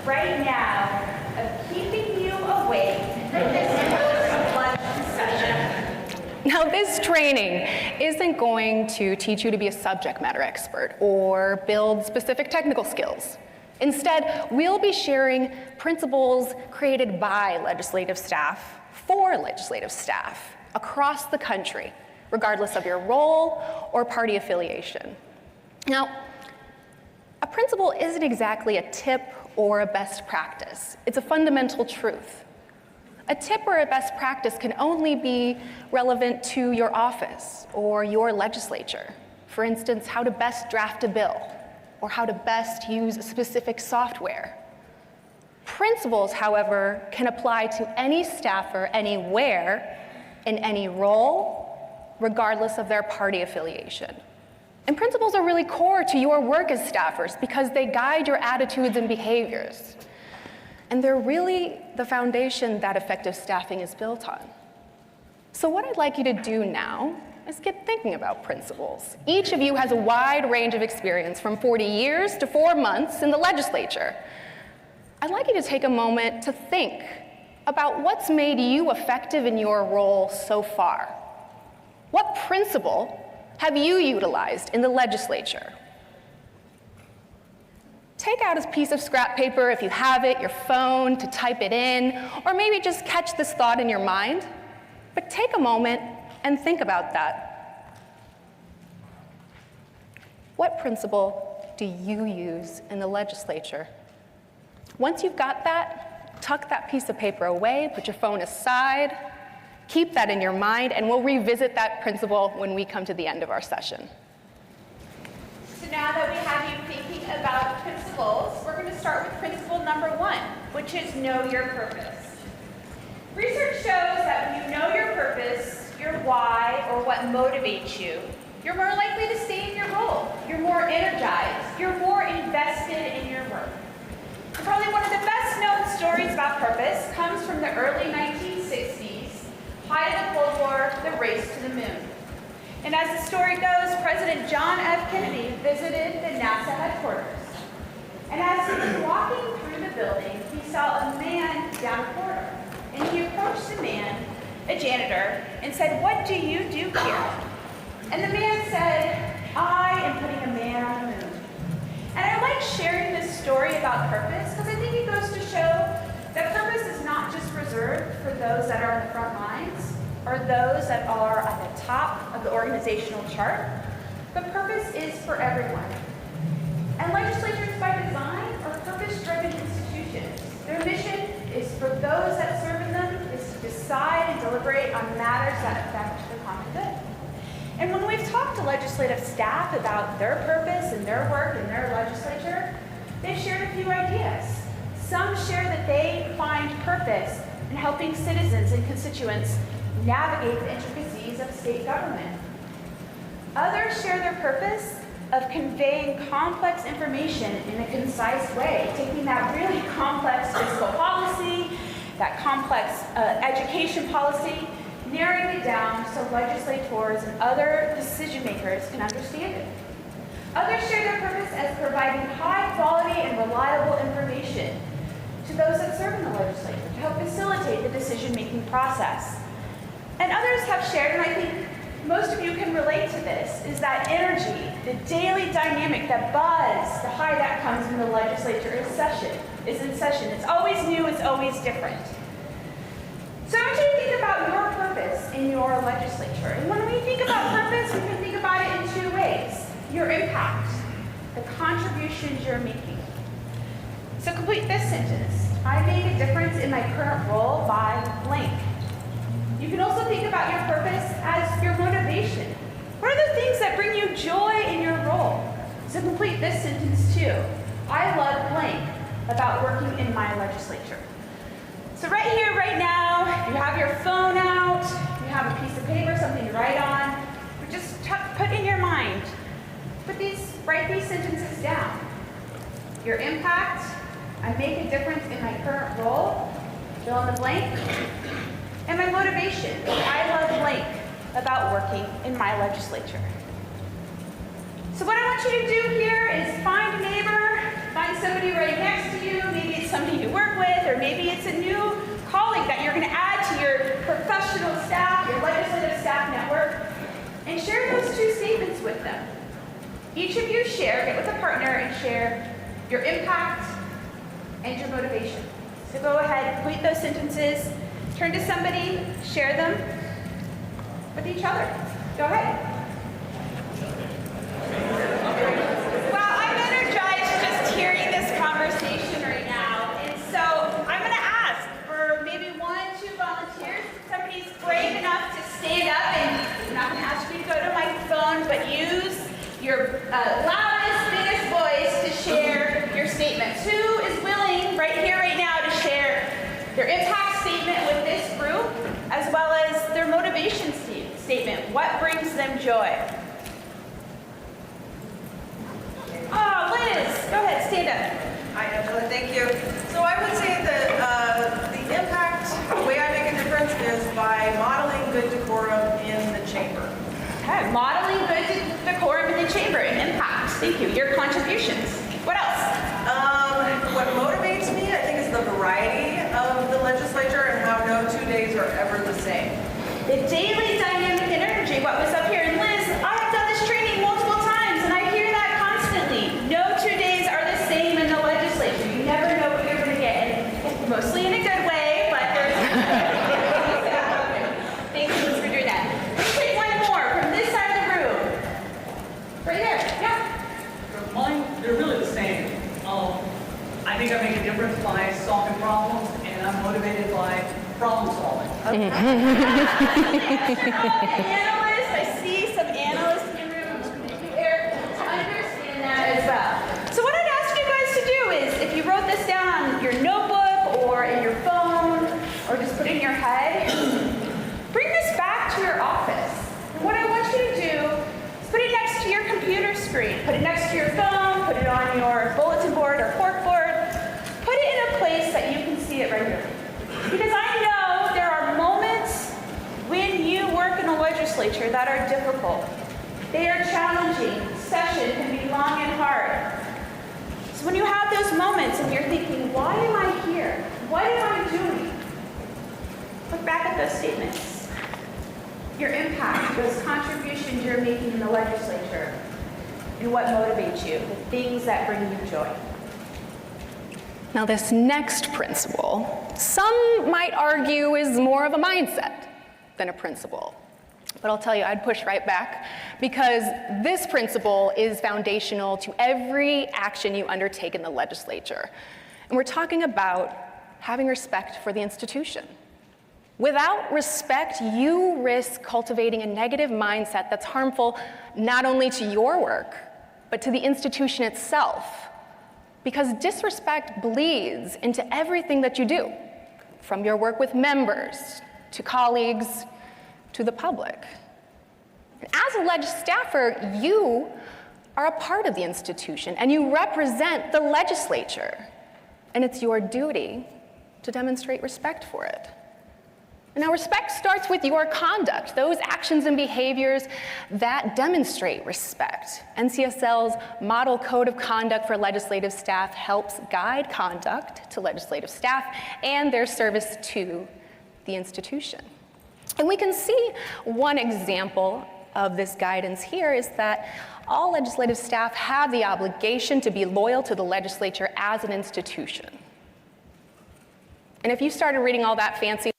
right now of keeping you awake for this lunch session. Now, this training isn't going to teach you to be a subject matter expert or build specific technical skills. Instead, we'll be sharing principles created by legislative staff for legislative staff across the country, regardless of your role or party affiliation. Now, a principle isn't exactly a tip or a best practice. It's a fundamental truth. A tip or a best practice can only be relevant to your office or your legislature. For instance, how to best draft a bill or how to best use a specific software. Principles, however, can apply to any staffer anywhere in any role, regardless of their party affiliation. And principles are really core to your work as staffers because they guide your attitudes and behaviors. And they're really the foundation that effective staffing is built on. So what I'd like you to do now is get thinking about principles. Each of you has a wide range of experience from 40 years to 4 months in the legislature. I'd like you to take a moment to think about what's made you effective in your role so far. What principle have you utilized in the legislature? Take out a piece of scrap paper if you have it, your phone to type it in, or maybe just catch this thought in your mind. But take a moment and think about that. What principle do you use in the legislature? Once you've got that, tuck that piece of paper away, put your phone aside, keep that in your mind, and we'll revisit that principle when we come to the end of our session. So now that we have you thinking about principles, we're going to start with principle number 1, which is know your purpose. Research shows that when you know your purpose, your why, or what motivates you, you're more likely to stay in your role. You're more energized. You're more invested in your work. And probably one of the best known stories about purpose comes from the early 1960s, height of the Cold War, the race to the moon. And as the story goes, President John F. Kennedy visited the NASA headquarters. And as he was walking through the building, he saw a man down the corridor. And he approached the man, a janitor, and said, "What do you do here?" And the man said, "I am putting a man on the moon." And I like sharing this story about purpose because I think it goes to show that purpose is not just reserved for those that are on the front lines or those that are at the top of the organizational chart, but purpose is for everyone. And legislatures by design are purpose-driven institutions. Their mission is for those that serve in them is to decide and deliberate on matters that affect the common good. And when we've talked to legislative staff about their purpose and their work in their legislature, they've shared a few ideas. Some share that they find purpose in helping citizens and constituents navigate the intricacies of state government. Others share their purpose of conveying complex information in a concise way, taking that really complex fiscal policy, that complex education policy, narrowing it down so legislators and other decision makers can understand it. Others share their purpose as providing high quality and reliable information to those that serve in the legislature to help facilitate the decision-making process. And others have shared, and I think most of you can relate to this, is that energy, the daily dynamic, that buzz, the high that comes when the legislature is in session. It's always new, it's always different. So I want you to think about your purpose in your legislature. And when we think about purpose, we can think about it in 2 ways. Your impact, the contributions you're making. So complete this sentence. I make a difference in my current role by blank. You can also think about your purpose as your motivation. What are the things that bring you joy in your role? So complete this sentence too. I love blank about working in my legislature. So right here, right now, you have your phone out, you have a piece of paper, something to write on, or just put in your mind. Write these sentences down. Your impact, I make a difference in my current role, fill in the blank. And my motivation, I love blank about working in my legislature. So what I want you to do here is find a neighbor, find somebody right next to you, maybe it's professional staff, your legislative staff network, and share those two statements with them. Each of you get with a partner and share your impact and your motivation. So go ahead, complete those sentences, turn to somebody, share them with each other. Go ahead. Well, I'm energized just hearing this conversation right now. And so I'm going to ask for maybe 1, 2 volunteers. Somebody's brave enough to stand up, and I'm not going to ask you to go to a microphone, but use your loudest, biggest voice to share your statements. Who is willing right here, right now, to share their impact statement with this group, as well as their motivation statement? What brings them joy? Oh, Liz, go ahead, stand up. Hi, Angela, thank you. So I would say that the impact, the way I make a difference is by modeling good decorum in the chamber. Okay, modeling good decorum in the chamber and impact. Thank you. Your contributions. What else? What motivates me, I think, is the variety of the legislature and how no 2 days are ever the same. The daily dynamic energy, what was up here. And Liz, I've done this training multiple times, and I hear that constantly. No 2 days are the same in the legislature. You never know what you're going to get, and mostly in a good way, but there's... Thank you, Liz, for doing that. Let's take one more from this side of the room. Right there, yeah. Mine, they're really the same. I think I make a difference by solving problems, and I'm motivated by problem solving. Analysts, I see some analysts in the room here to understand that as well. So what I'd ask you guys to do is, if you wrote this down on your notebook or in your phone, or just put it in your head, bring this back to your office. And what I want you to do is put it next to your computer screen, put it next to your phone, put it on your bulletin board or corkboard, put it in a place that you can see it regularly. Because I know there are moments when you work in a legislature that are difficult. They are challenging. Session can be long and hard. So when you have those moments and you're thinking, why am I here? What am I doing? Look back at those statements. Your impact, those contributions you're making in the legislature, and what motivates you, the things that bring you joy. Now, this next principle, some might argue is more of a mindset than a principle. But I'll tell you, I'd push right back, because this principle is foundational to every action you undertake in the legislature. And we're talking about having respect for the institution. Without respect, you risk cultivating a negative mindset that's harmful not only to your work, but to the institution itself. Because disrespect bleeds into everything that you do, from your work with members, to colleagues, to the public. As a leg staffer, you are a part of the institution, and you represent the legislature. And it's your duty to demonstrate respect for it. Now, respect starts with your conduct, those actions and behaviors that demonstrate respect. NCSL's Model Code of Conduct for Legislative Staff helps guide conduct to legislative staff and their service to the institution. And we can see one example of this guidance here is that all legislative staff have the obligation to be loyal to the legislature as an institution. And if you started reading all that fancy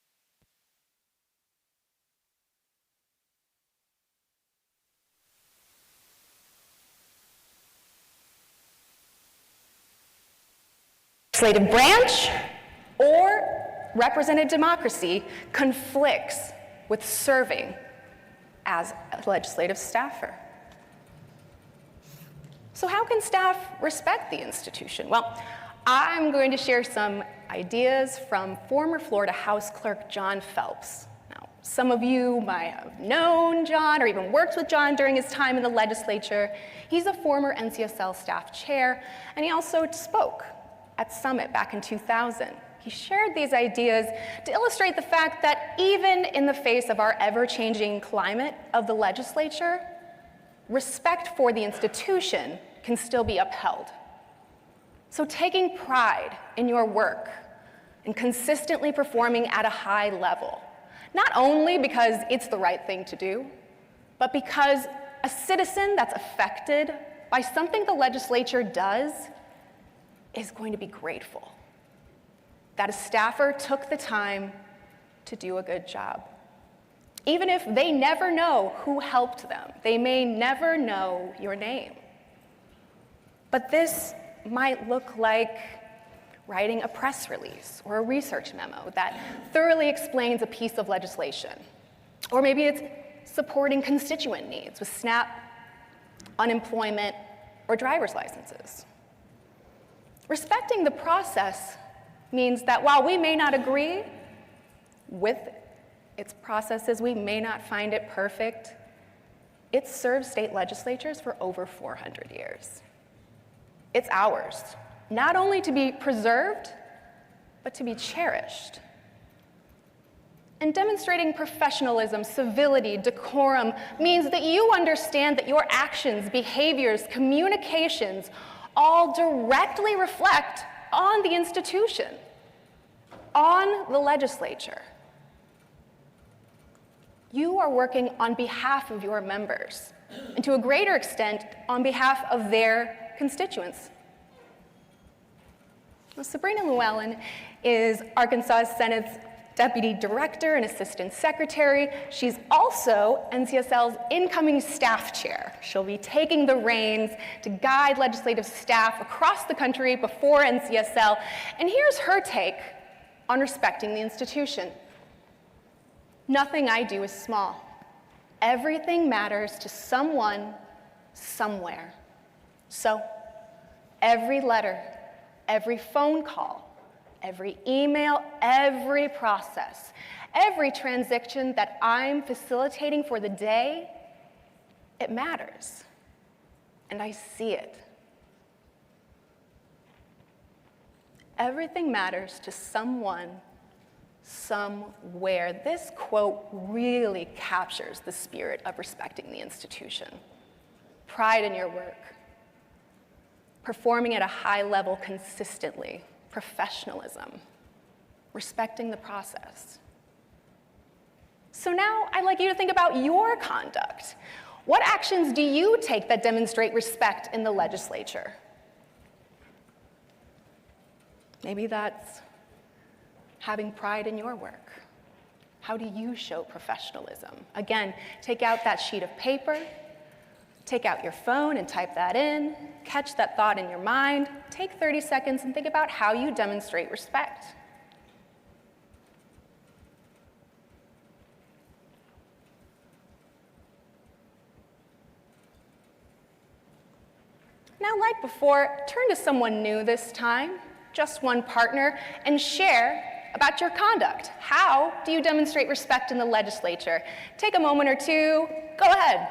legislative branch or representative democracy conflicts with serving as a legislative staffer. So how can staff respect the institution? Well, I'm going to share some ideas from former Florida House Clerk John Phelps. Now, some of you might have known John or even worked with John during his time in the legislature. He's a former NCSL staff chair, and he also spoke at Summit back in 2000. He shared these ideas to illustrate the fact that even in the face of our ever-changing climate of the legislature, respect for the institution can still be upheld. So taking pride in your work and consistently performing at a high level, Not only because it's the right thing to do, but because a citizen that's affected by something the legislature does is going to be grateful that a staffer took the time to do a good job. Even if they never know who helped them, they may never know your name. But this might look like writing a press release or a research memo that thoroughly explains a piece of legislation. Or maybe it's supporting constituent needs with SNAP, unemployment, or driver's licenses. Respecting the process means that while we may not agree with its processes, we may not find it perfect, it served state legislatures for over 400 years. It's ours, not only to be preserved, but to be cherished. And demonstrating professionalism, civility, decorum means that you understand that your actions, behaviors, communications all directly reflect on the institution, on the legislature. You are working on behalf of your members, and to a greater extent, on behalf of their constituents. Well, Sabrina Llewellyn is Arkansas Senate's Deputy Director and Assistant Secretary. She's also NCSL's incoming staff chair. She'll be taking the reins to guide legislative staff across the country before NCSL. And here's her take on respecting the institution. Nothing I do is small. Everything matters to someone, somewhere. So, every letter, every phone call, every email, every process, every transaction that I'm facilitating for the day, it matters. And I see it. Everything matters to someone, somewhere. This quote really captures the spirit of respecting the institution. Pride in your work, performing at a high level consistently, professionalism, respecting the process. So now I'd like you to think about your conduct. What actions do you take that demonstrate respect in the legislature? Maybe that's having pride in your work. How do you show professionalism? Again, take out that sheet of paper, take out your phone and type that in, catch that thought in your mind, take 30 seconds and think about how you demonstrate respect. Now, like before, turn to someone new this time, just one partner, and share about your conduct. How do you demonstrate respect in the legislature? Take a moment or two. Go ahead.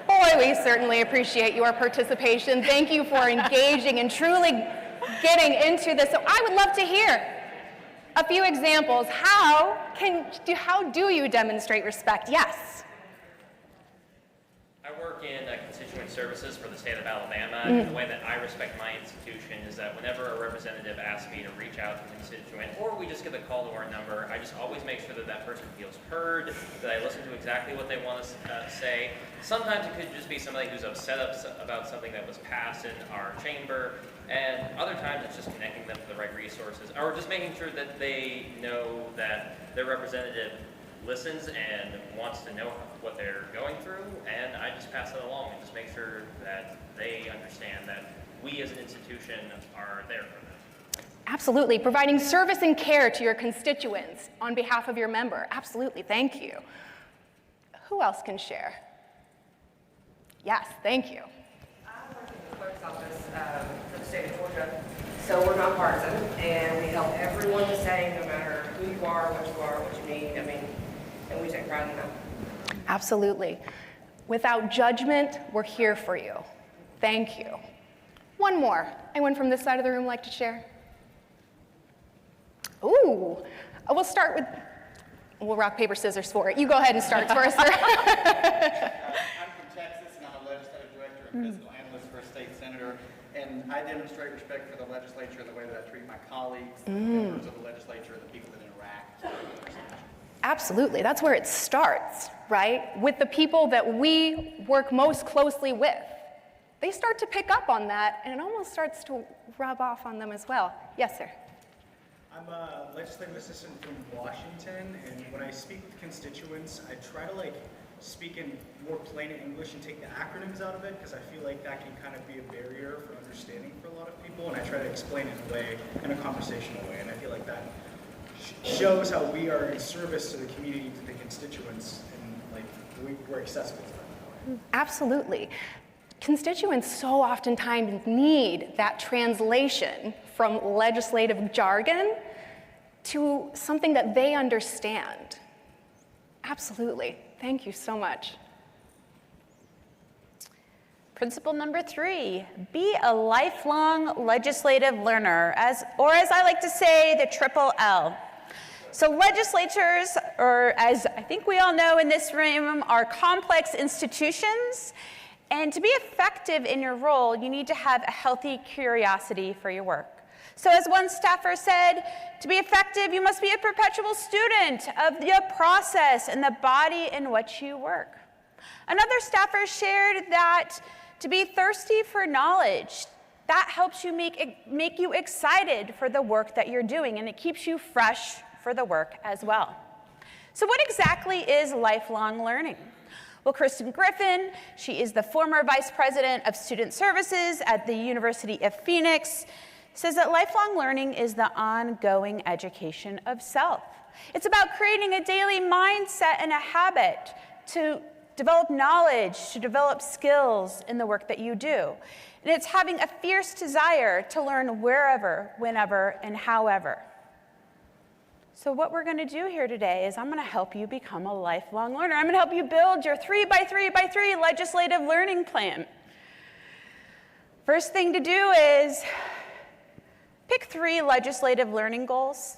Boy, we certainly appreciate your participation. Thank you for engaging and truly getting into this. So I would love to hear a few examples. How do you demonstrate respect? Yes. I work in constituent services for the state of Alabama, and the way that I respect my institution is that whenever a representative asks me to reach out to a constituent, or we just get a call to our number, I just always make sure that that person feels heard, that I listen to exactly what they want to say. Sometimes it could just be somebody who's upset about something that was passed in our chamber, and other times it's just connecting them to the right resources, or just making sure that they know that their representative listens and wants to know what they're going through, and I just pass it along and just make sure that they understand that we as an institution are there for them. Absolutely, providing service and care to your constituents on behalf of your member. Absolutely, thank you. Who else can share? Yes, thank you. I work in the clerk's office for the state of Georgia, so we're nonpartisan, and we help everyone the same, no matter who you are, what you need. And we take pride in that. Absolutely. Without judgment, we're here for you. Thank you. One more. Anyone from this side of the room like to share? Ooh, we'll start with, we'll rock, paper, scissors for it. You go ahead and start for us, sir. I'm from Texas, and I'm a legislative director and fiscal analyst for for a state senator, and I demonstrate respect for the legislature in the way that I treat my colleagues, members of the legislature, and the people that interact. Absolutely, that's where it starts, right? With the people that we work most closely with. They start to pick up on that, and it almost starts to rub off on them as well. Yes, sir. I'm a legislative assistant from Washington, and when I speak with constituents, I try to speak in more plain English and take the acronyms out of it, because I feel like that can kind of be a barrier for understanding for a lot of people, and I try to explain it in a conversational way, and I feel like that shows how we are in service to the community, to the constituents, and we're accessible to them. Absolutely. Constituents so oftentimes need that translation from legislative jargon to something that they understand. Absolutely. Thank you so much. Principle number 3, be a lifelong legislative learner, or as I like to say, the triple L. So legislatures, or as I think we all know in this room, are complex institutions. And to be effective in your role, you need to have a healthy curiosity for your work. So as one staffer said, to be effective, you must be a perpetual student of the process and the body in which you work. Another staffer shared that to be thirsty for knowledge, that helps you make you excited for the work that you're doing, and it keeps you fresh for the work as well. So what exactly is lifelong learning? Well, Kristen Griffin, she is the former Vice President of Student Services at the University of Phoenix, says that lifelong learning is the ongoing education of self. It's about creating a daily mindset and a habit to develop knowledge, to develop skills in the work that you do. And it's having a fierce desire to learn wherever, whenever, and however. So what we're going to do here today is I'm going to help you become a lifelong learner. I'm going to help you build your 3x3x3 legislative learning plan. First thing to do is pick 3 legislative learning goals.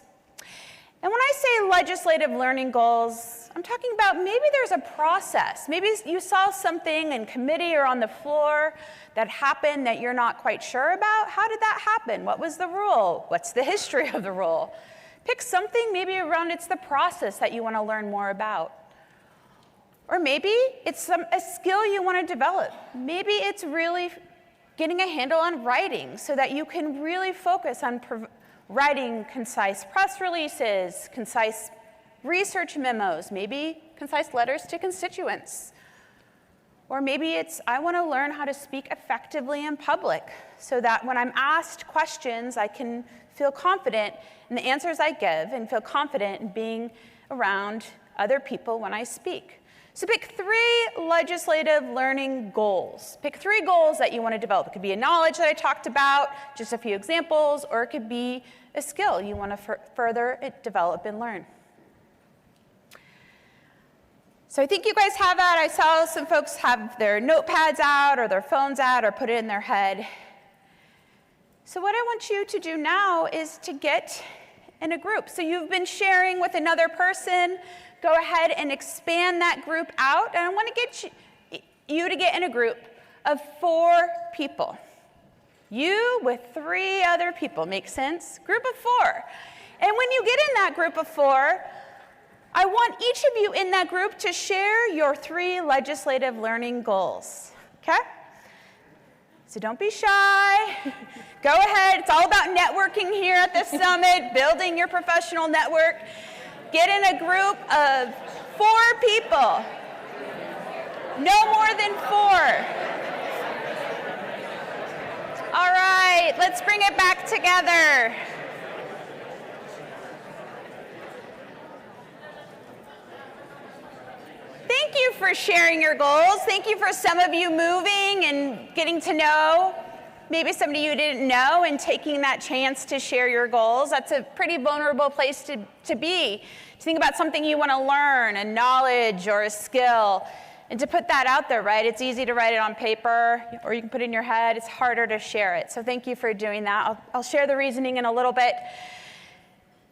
And when I say legislative learning goals, I'm talking about maybe there's a process. Maybe you saw something in committee or on the floor that happened that you're not quite sure about. How did that happen? What was the rule? What's the history of the rule? Pick something maybe around it's the process that you want to learn more about. Or maybe it's a skill you want to develop. Maybe it's really getting a handle on writing so that you can really focus on writing concise press releases, concise research memos, maybe concise letters to constituents. Or maybe it's, I want to learn how to speak effectively in public so that when I'm asked questions, I can feel confident in the answers I give and feel confident in being around other people when I speak. So pick 3 legislative learning goals. Pick 3 goals that you want to develop. It could be a knowledge that I talked about, just a few examples, or it could be a skill you want to further develop and learn. So I think you guys have that. I saw some folks have their notepads out or their phones out or put it in their head. So what I want you to do now is to get in a group. So you've been sharing with another person. Go ahead and expand that group out. And I want to get you to get in a group of 4 people. You with 3 other people. Make sense? Group of 4. And when you get in that group of 4, I want each of you in that group to share your 3 legislative learning goals, okay? So don't be shy. Go ahead. It's all about networking here at the summit, building your professional network. Get in a group of 4 people. No more than 4. All right, let's bring it back together. Thank you for sharing your goals. Thank you for some of you moving and getting to know maybe somebody you didn't know and taking that chance to share your goals. That's a pretty vulnerable place to be. To think about something you want to learn, a knowledge or a skill, and to put that out there, right? It's easy to write it on paper, or you can put it in your head. It's harder to share it. So thank you for doing that. I'll share the reasoning in a little bit.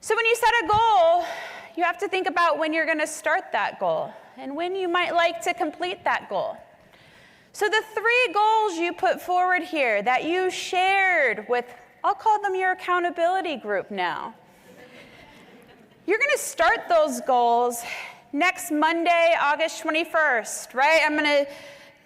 So when you set a goal, you have to think about when you're going to start that goal and when you might like to complete that goal. So the 3 goals you put forward here that you shared with, I'll call them your accountability group now. You're going to start those goals next Monday, August 21st, right? I'm going to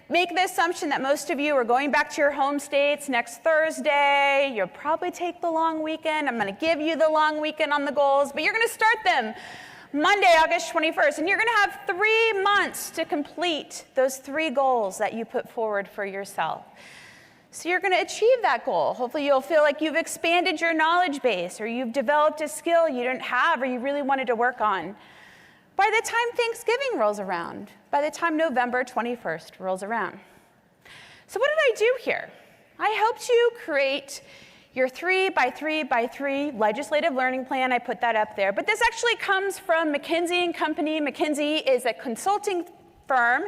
make the assumption that most of you are going back to your home states next Thursday. You'll probably take the long weekend. I'm going to give you the long weekend on the goals, but you're going to start them Monday, August 21st, and you're going to have 3 months to complete those 3 goals that you put forward for yourself. So you're going to achieve that goal. Hopefully you'll feel like you've expanded your knowledge base, or you've developed a skill you didn't have or you really wanted to work on by the time Thanksgiving rolls around, by the time November 21st rolls around. So what did I do here? I helped you create your 3x3x3 legislative learning plan. I put that up there. But this actually comes from McKinsey & Company. McKinsey is a consulting firm,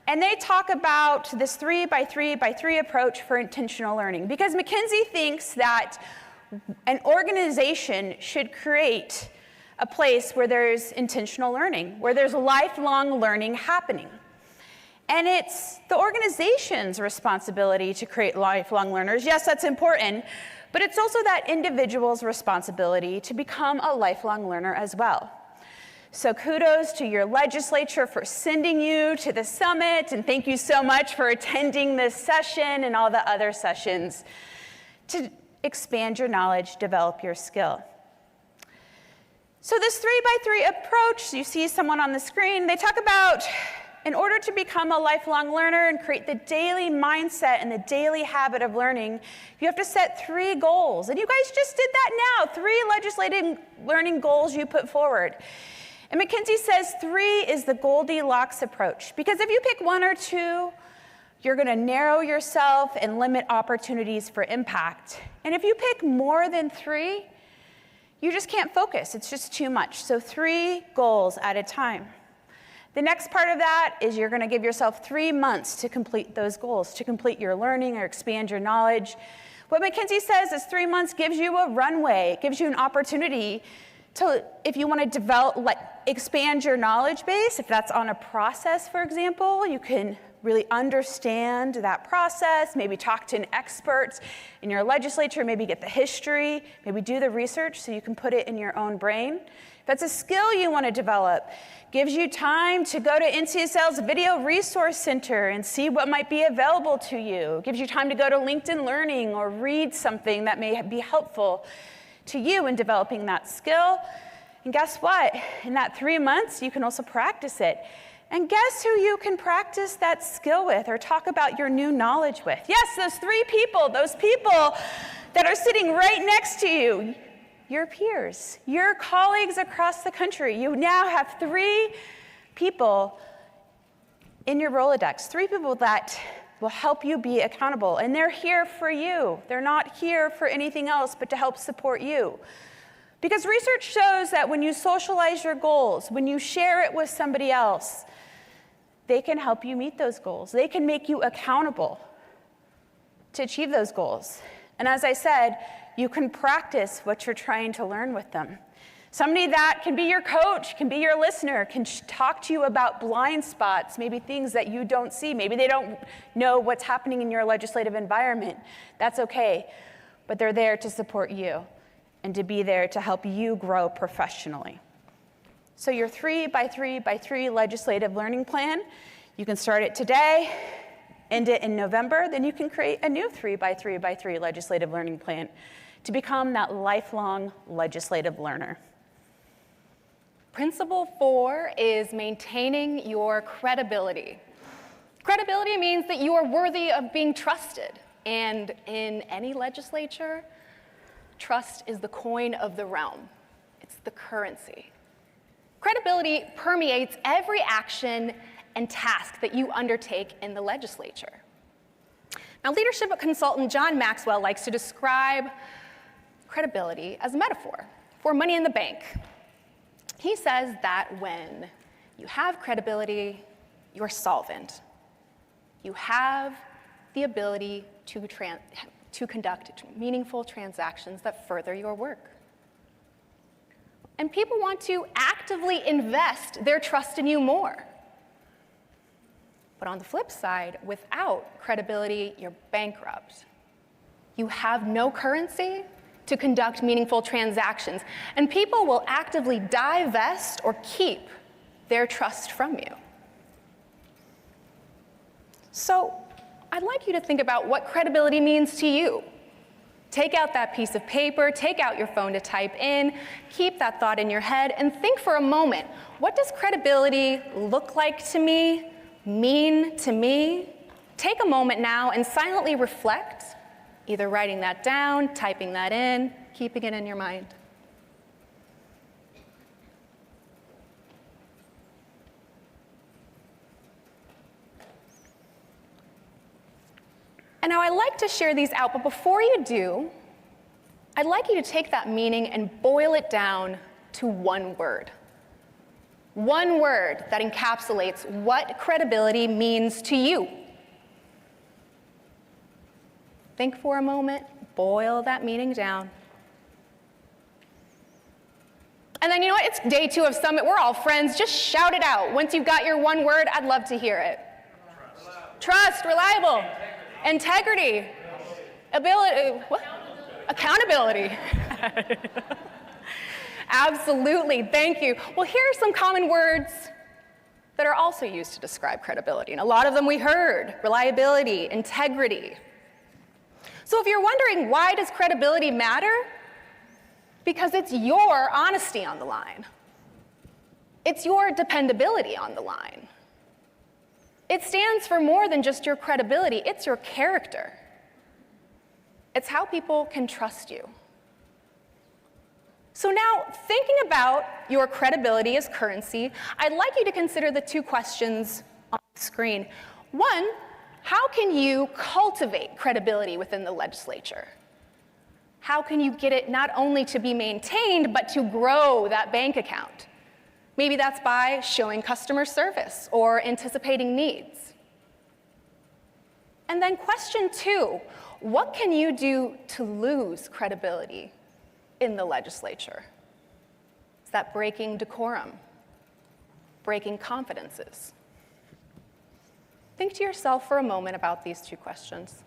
and they talk about this 3x3x3 approach for intentional learning, because McKinsey thinks that an organization should create a place where there's intentional learning, where there's lifelong learning happening. And it's the organization's responsibility to create lifelong learners. Yes, that's important, but it's also that individual's responsibility to become a lifelong learner as well. So kudos to your legislature for sending you to the summit, and thank you so much for attending this session and all the other sessions to expand your knowledge, develop your skill. So this 3x3 approach, you see someone on the screen, they talk about in order to become a lifelong learner and create the daily mindset and the daily habit of learning, you have to set 3 goals. And you guys just did that now, 3 legislative learning goals you put forward. And McKinsey says 3 is the Goldilocks approach, because if you pick 1 or 2, you're going to narrow yourself and limit opportunities for impact. And if you pick more than 3, you just can't focus. It's just too much. So 3 goals at a time. The next part of that is you're going to give yourself 3 months to complete those goals, to complete your learning or expand your knowledge. What McKinsey says is 3 months gives you a runway. It gives you an opportunity to, if you want to expand your knowledge base, if that's on a process, for example, you can really understand that process, maybe talk to an expert in your legislature, maybe get the history, maybe do the research so you can put it in your own brain. If that's a skill you want to develop, gives you time to go to NCSL's Video Resource Center and see what might be available to you. Gives you time to go to LinkedIn Learning or read something that may be helpful to you in developing that skill. And guess what? In that 3 months, you can also practice it. And guess who you can practice that skill with or talk about your new knowledge with? Yes, those 3 people, those people that are sitting right next to you, your peers, your colleagues across the country. You now have 3 people in your Rolodex, 3 people that will help you be accountable. And they're here for you. They're not here for anything else but to help support you. Because research shows that when you socialize your goals, when you share it with somebody else, they can help you meet those goals. They can make you accountable to achieve those goals. And as I said, you can practice what you're trying to learn with them. Somebody that can be your coach, can be your listener, can talk to you about blind spots, maybe things that you don't see. Maybe they don't know what's happening in your legislative environment. That's okay. But they're there to support you and to be there to help you grow professionally. So your 3x3x3 legislative learning plan, you can start it today, end it in November, then you can create a new 3x3x3 legislative learning plan to become that lifelong legislative learner. Principle 4 is maintaining your credibility. Credibility means that you are worthy of being trusted. And in any legislature, trust is the coin of the realm. It's the currency. Credibility permeates every action and task that you undertake in the legislature. Now, leadership consultant John Maxwell likes to describe credibility as a metaphor for money in the bank. He says that when you have credibility, you're solvent. You have the ability to conduct meaningful transactions that further your work. And people want to actively invest their trust in you more. But on the flip side, without credibility, you're bankrupt. You have no currency to conduct meaningful transactions, and people will actively divest or keep their trust from you. So I'd like you to think about what credibility means to you. Take out that piece of paper, take out your phone to type in, keep that thought in your head, and think for a moment, what does credibility look like to me, mean to me? Take a moment now and silently reflect, either writing that down, typing that in, keeping it in your mind. And now I like to share these out, but before you do, I'd like you to take that meaning and boil it down to one word. One word that encapsulates what credibility means to you. Think for a moment, boil that meaning down. And then you know what, it's day 2 of Summit, we're all friends, just shout it out. Once you've got your one word, I'd love to hear it. Trust, reliable, integrity, ability, what? Accountability. Absolutely, thank you. Well, here are some common words that are also used to describe credibility, and a lot of them we heard: reliability, integrity. So if you're wondering, why does credibility matter? Because it's your honesty on the line. It's your dependability on the line. It stands for more than just your credibility, it's your character. It's how people can trust you. So now, thinking about your credibility as currency, I'd like you to consider the 2 questions on the screen. One, how can you cultivate credibility within the legislature? How can you get it not only to be maintained, but to grow that bank account? Maybe that's by showing customer service or anticipating needs. And then question 2, what can you do to lose credibility in the legislature? Is that breaking decorum? Breaking confidences? Think to yourself for a moment about these 2 questions.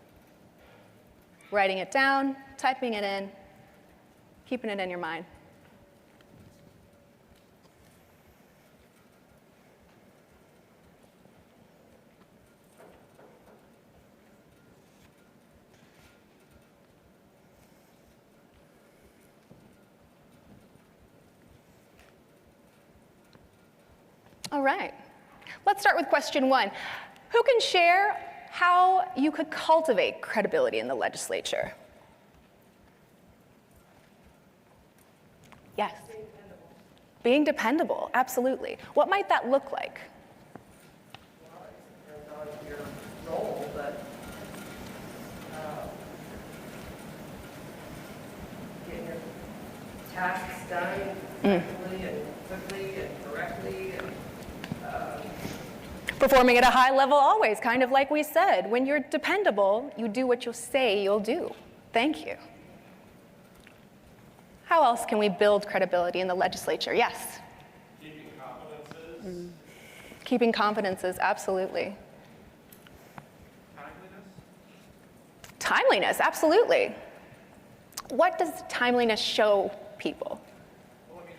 Writing it down, typing it in, keeping it in your mind. All right, let's start with question 1. Who can share how you could cultivate credibility in the legislature? Yes. Being dependable, absolutely. What might that look like? Well, it depends on your role, but getting your tasks done effectively and quickly and correctly. And, performing at a high level always, kind of like we said. When you're dependable, you do what you say you'll do. Thank you. How else can we build credibility in the legislature? Yes? Keeping confidences. Keeping confidences, absolutely. Timeliness. Timeliness, absolutely. What does timeliness show people? Well, I mean,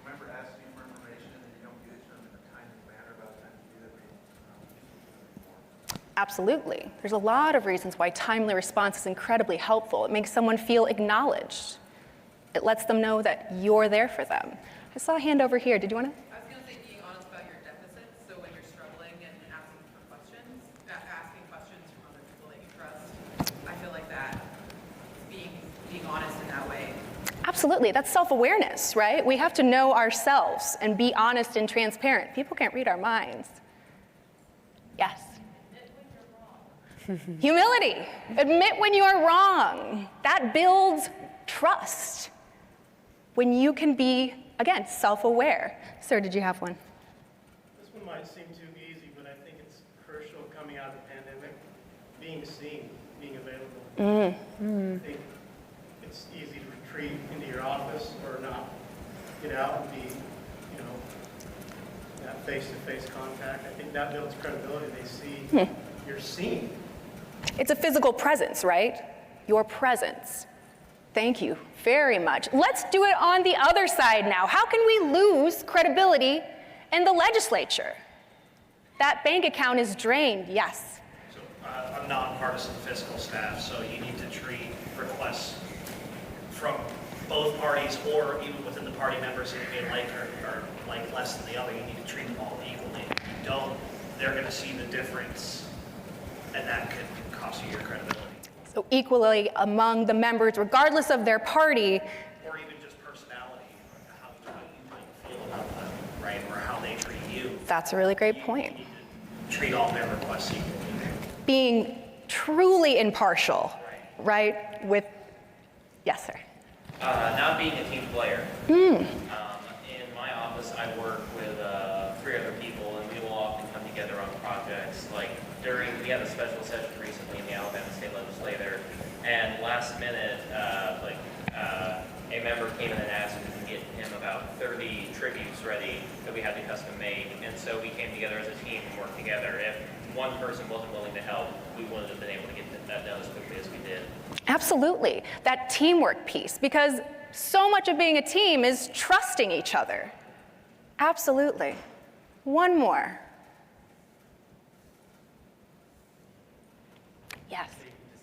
remember asking for information and you don't get it to them in a timely manner by the time you do that, Absolutely. There's a lot of reasons why timely response is incredibly helpful. It makes someone feel acknowledged. It lets them know that you're there for them. I saw a hand over here. Did you want to? I was going to say being honest about your deficits. So when you're struggling and asking for questions, asking questions from other people that you trust, I feel like that being honest in that way. Absolutely. That's self-awareness, right? We have to know ourselves and be honest and transparent. People can't read our minds. Yes? Humility. Admit when you are wrong. That builds trust. When you can be, again, self-aware. Sir, did you have one? This one might seem too easy, but I think it's crucial coming out of the pandemic. Being seen, being available. I think it's easy to retreat into your office or not get out and be, that face-to-face contact. I think that builds credibility. They see you're seen. It's a physical presence, right? Your presence. Thank you very much. Let's do it on the other side now. How can we lose credibility in the legislature? That bank account is drained, yes. So I'm nonpartisan fiscal staff, so you need to treat requests from both parties or even within the party members that you may like or like less than the other. You need to treat them all equally. If you don't, they're going to see the difference, and that could cost you your credibility. So equally among the members, regardless of their party. Or even just personality, how you might feel about them, right? Or how they treat you. That's a really great point. You need to treat all their requests equally. Being truly impartial, right? With, yes, sir. Not being a team player. In my office, I work with 3 other people, and we will often come together on projects. Like we had a special session recently in the Alabama State Legislature, and last minute, a member came in and asked if we can get him about 30 tributes ready that we had to custom made, and so we came together as a team and worked together. If one person wasn't willing to help, we wouldn't have been able to get that done as quickly as we did. Absolutely, that teamwork piece, because so much of being a team is trusting each other. Absolutely. One more. Yes.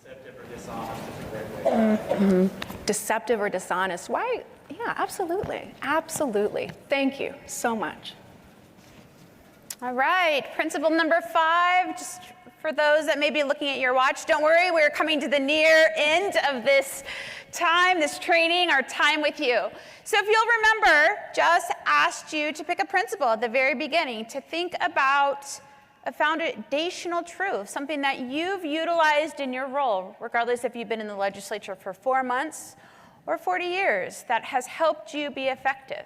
Deceptive or dishonest is a great way. Deceptive or dishonest, why? Yeah, absolutely, absolutely. Thank you so much. All right, principle number 5, just for those that may be looking at your watch, don't worry, we're coming to the near end of this time, this training, our time with you. So if you'll remember, just asked you to pick a principle at the very beginning, to think about a foundational truth, something that you've utilized in your role, regardless if you've been in the legislature for 4 months or 40 years, that has helped you be effective.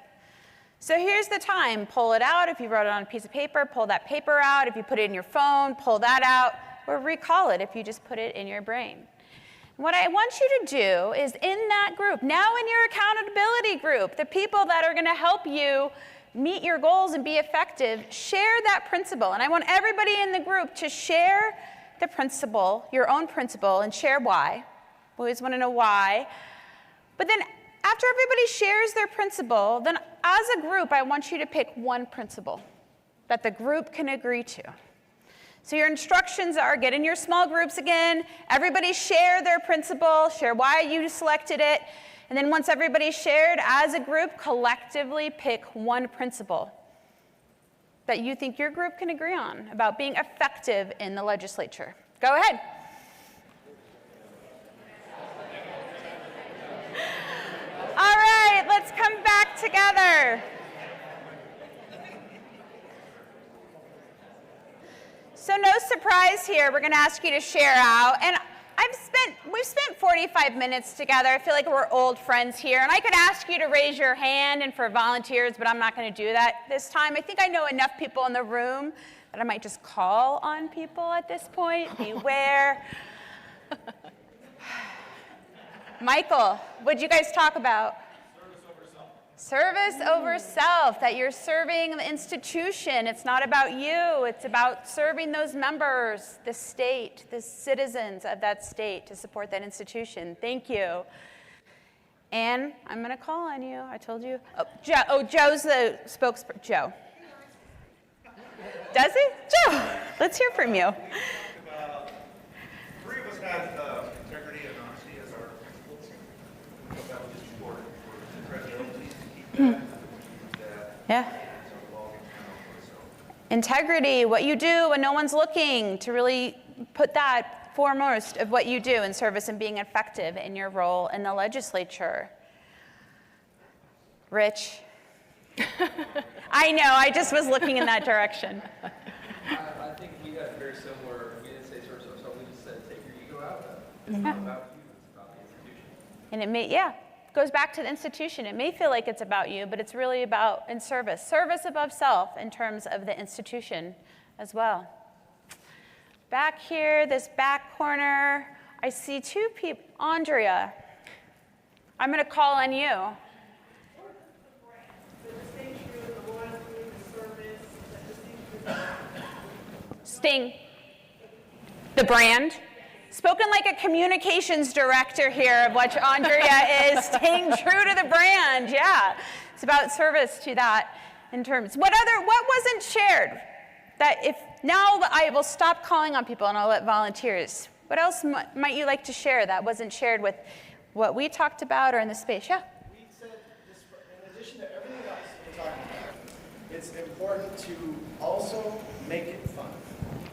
So here's the time. Pull it out. If you wrote it on a piece of paper, pull that paper out. If you put it in your phone, pull that out, or recall it if you just put it in your brain. What I want you to do is in that group, now in your accountability group, the people that are going to help you meet your goals and be effective, share that principle. And I want everybody in the group to share the principle, your own principle, and share why. We always want to know why. But then after everybody shares their principle, then as a group, I want you to pick one principle that the group can agree to. So your instructions are get in your small groups again, everybody share their principle, share why you selected it, and then once everybody's shared as a group, collectively pick one principle that you think your group can agree on about being effective in the legislature. Go ahead. All right, let's come back together. So no surprise here, we're gonna ask you to share out. And we've spent 45 minutes together. I feel like we're old friends here. And I could ask you to raise your hand and for volunteers, but I'm not gonna do that this time. I think I know enough people in the room that I might just call on people at this point. Beware. Michael, what'd you guys talk about? Service over self, that you're serving the institution. It's not about you. It's about serving those members, the state, the citizens of that state to support that institution. Thank you. And I'm going to call on you. I told you. Joe's the spokesperson. Joe. Does he? Joe, let's hear from you. Three of us had integrity and honesty as our principles. We thought that was just important for credibility to keep that. Yeah. Integrity, what you do when no one's looking, to really put that foremost of what you do in service and being effective in your role in the legislature. Rich. I know, I just was looking in that direction. I think we had very similar, we didn't say service ourselves, we just said take your ego out. It's not about you, it's about the institution. And it may, goes back to the institution. It may feel like it's about you, but it's really about in service. Service above self in terms of the institution as well. Back here, this back corner, I see two people. Andrea, I'm going to call on you. The distinction, the loyalty, the service, Sting. The brand. Spoken like a communications director here of what Andrea is, staying true to the brand. Yeah, it's about service to that in terms. What wasn't shared? That if now I will stop calling on people and I'll let volunteers. What else might you like to share that wasn't shared with what we talked about or in the space? Yeah. We said this, in addition to everything else we're talking about, it's important to also make it fun.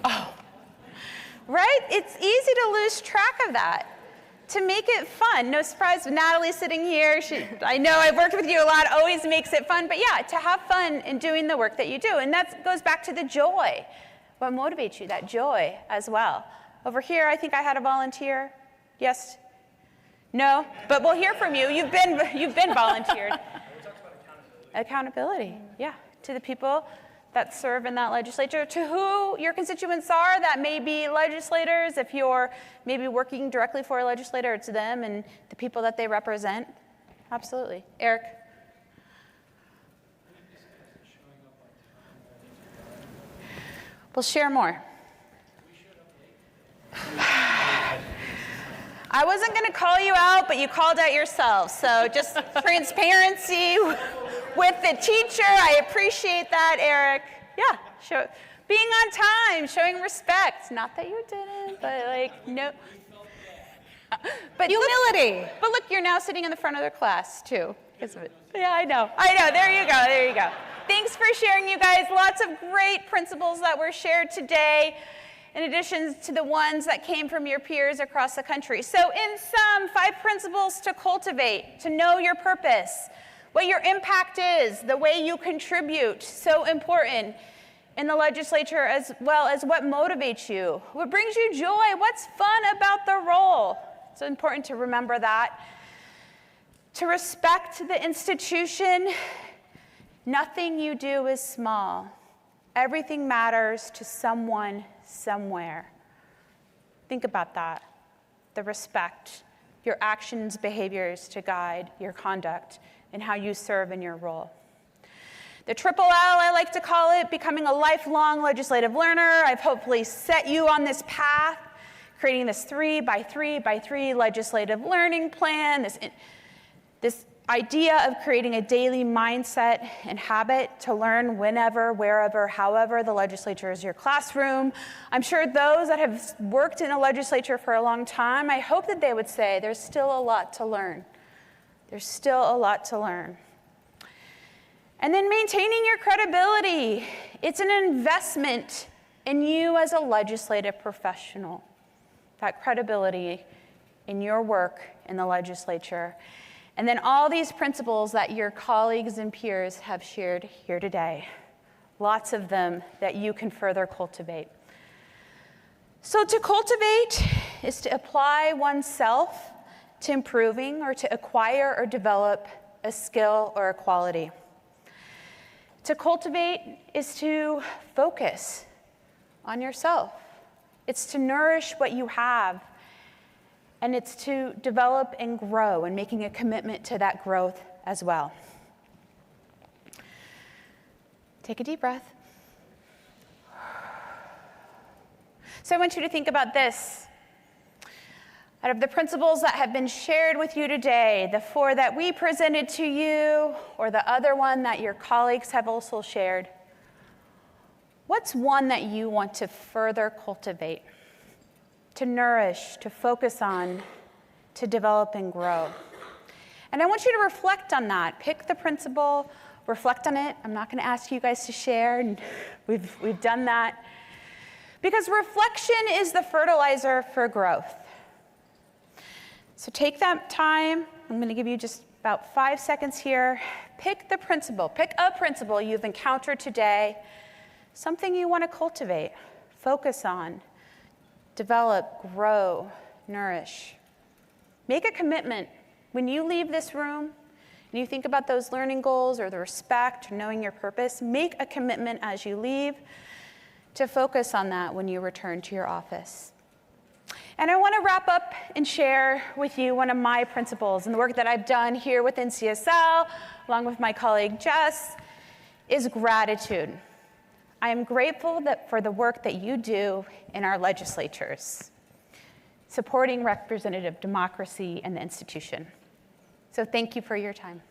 Oh. Right? It's easy to lose track of that. To make it fun. No surprise, Natalie sitting here. I know I've worked with you a lot, always makes it fun. But yeah, to have fun in doing the work that you do. And that goes back to the joy. What motivates you, that joy as well. Over here, I think I had a volunteer. Yes? No? But we'll hear from you. You've been volunteered. Accountability, yeah. To the people that serve in that legislature, to who your constituents are that may be legislators, if you're maybe working directly for a legislator, it's them and the people that they represent. Absolutely. Eric? We'll share more. I wasn't going to call you out, but you called out yourself. So just transparency with the teacher. I appreciate that, Eric. Yeah, being on time, showing respect. Not that you didn't, but like, no. But humility. But look, you're now sitting in the front of their class, too. Yeah, I know. There you go. Thanks for sharing, you guys. Lots of great principles that were shared today, in addition to the ones that came from your peers across the country. So in sum, 5 principles to cultivate, to know your purpose, what your impact is, the way you contribute, so important in the legislature, as well as what motivates you, what brings you joy, what's fun about the role. It's important to remember that. To respect the institution, nothing you do is small. Everything matters to someone, somewhere. Think about that. The respect, your actions, behaviors to guide your conduct and how you serve in your role. The triple L, I like to call it, becoming a lifelong legislative learner. I've hopefully set you on this path, creating this 3x3x3 legislative learning plan, this idea of creating a daily mindset and habit to learn whenever, wherever, however the legislature is your classroom. I'm sure those that have worked in a legislature for a long time, I hope that they would say there's still a lot to learn. There's still a lot to learn. And then maintaining your credibility. It's an investment in you as a legislative professional. That credibility in your work in the legislature. And then all these principles that your colleagues and peers have shared here today. Lots of them that you can further cultivate. So to cultivate is to apply oneself to improving or to acquire or develop a skill or a quality. To cultivate is to focus on yourself. It's to nourish what you have. And it's to develop and grow and making a commitment to that growth as well. Take a deep breath. So I want you to think about this. Out of the principles that have been shared with you today, the 4 that we presented to you, or the other one that your colleagues have also shared, what's one that you want to further cultivate? To nourish, to focus on, to develop and grow. And I want you to reflect on that. Pick the principle, reflect on it. I'm not going to ask you guys to share, and we've done that. Because reflection is the fertilizer for growth. So take that time. I'm going to give you just about 5 seconds here. Pick the principle. Pick a principle you've encountered today, something you want to cultivate, focus on. Develop, grow, nourish. Make a commitment. When you leave this room and you think about those learning goals or the respect or knowing your purpose, make a commitment as you leave to focus on that when you return to your office. And I want to wrap up and share with you one of my principles and the work that I've done here within CSL, along with my colleague Jess, is gratitude. I am grateful for the work that you do in our legislatures, supporting representative democracy and the institution. So thank you for your time.